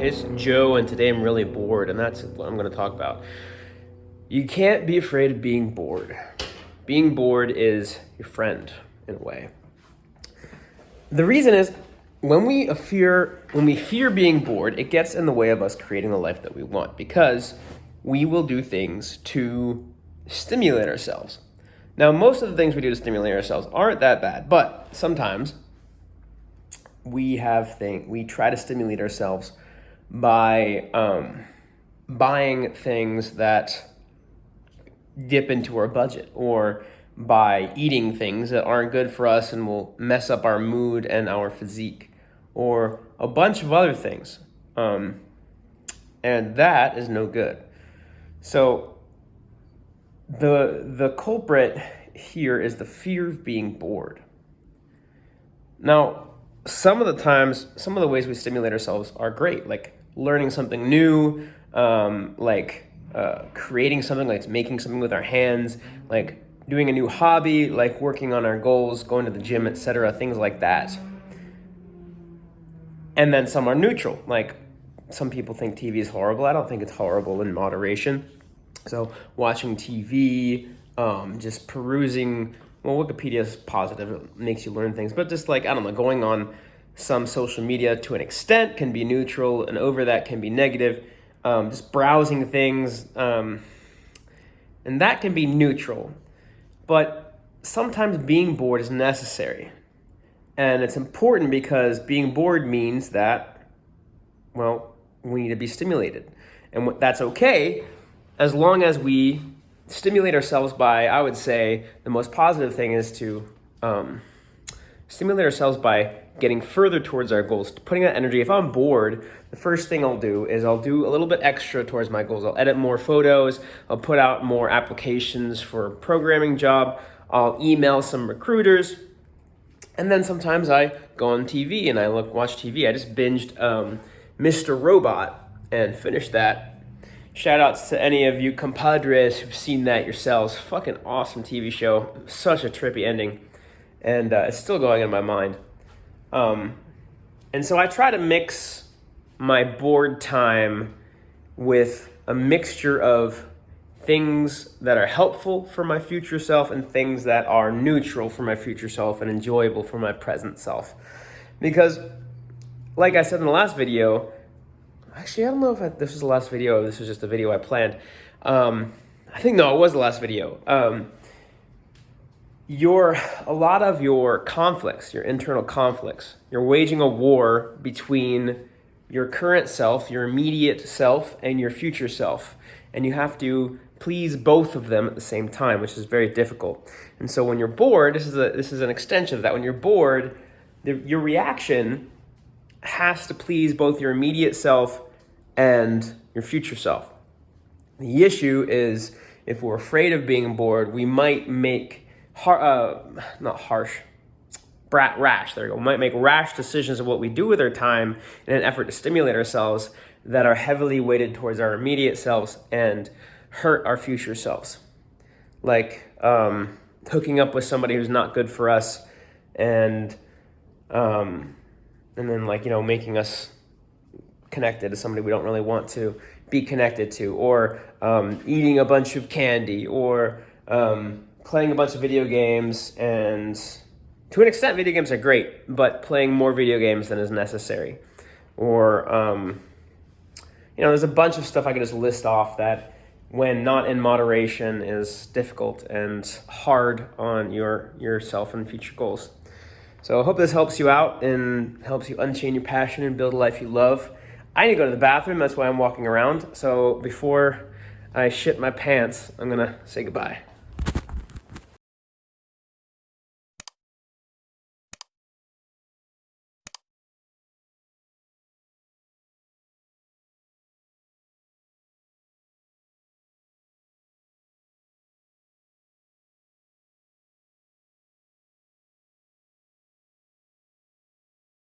It's Joe, and today I'm really bored, and that's what I'm going to talk about. You can't be afraid of being bored. Being bored is your friend, in a way. The reason is, when we fear being bored, it gets in the way of us creating the life that we want, because we will do things to stimulate ourselves. Now, most of the things we do to stimulate ourselves aren't that bad, but sometimes we try to stimulate ourselves by buying things that dip into our budget, or by eating things that aren't good for us and will mess up our mood and our physique, or a bunch of other things. And that is no good. So the culprit here is the fear of being bored. Now, some of the ways we stimulate ourselves are great, like learning something new, creating something, like making something with our hands, like doing a new hobby, like working on our goals, going to the gym, etc., things like that. And then some are neutral, like some people think TV is horrible. I don't think it's horrible in moderation. So watching TV, just perusing, well, Wikipedia is positive, it makes you learn things, but just like, I don't know, going on some social media to an extent can be neutral, and over that can be negative. Just browsing things, and that can be neutral. But sometimes being bored is necessary. And it's important because being bored means that, well, we need to be stimulated. And that's okay as long as we stimulate ourselves by, I would say, the most positive thing is to stimulate ourselves by getting further towards our goals, putting that energy. If I'm bored, the first thing I'll do is I'll do a little bit extra towards my goals. I'll edit more photos, I'll put out more applications for a programming job, I'll email some recruiters, and then sometimes I go on TV and I watch TV. I just binged Mr. Robot and finished that. Shout outs to any of you compadres who've seen that yourselves. Fucking awesome TV show. Such a trippy ending. And it's still going in my mind. And so I try to mix my bored time with a mixture of things that are helpful for my future self and things that are neutral for my future self and enjoyable for my present self. Because, like I said in the last video, actually, I don't know if this was the last video or this was just a video I planned. I think, no, it was the last video. A lot of your conflicts, your internal conflicts, you're waging a war between your current self, your immediate self, and your future self. And you have to please both of them at the same time, which is very difficult. And so when you're bored, this is an extension of that. When you're bored, your reaction has to please both your immediate self and your future self. The issue is, if we're afraid of being bored, we might make rash We might make rash decisions of what we do with our time in an effort to stimulate ourselves that are heavily weighted towards our immediate selves and hurt our future selves. Like hooking up with somebody who's not good for us, and then making us connected to somebody we don't really want to be connected to, or eating a bunch of candy, or playing a bunch of video games. And to an extent, video games are great, but playing more video games than is necessary. Or, there's a bunch of stuff I could just list off that, when not in moderation, is difficult and hard on yourself and future goals. So I hope this helps you out and helps you unchain your passion and build a life you love. I need to go to the bathroom, that's why I'm walking around. So before I shit my pants, I'm gonna say goodbye.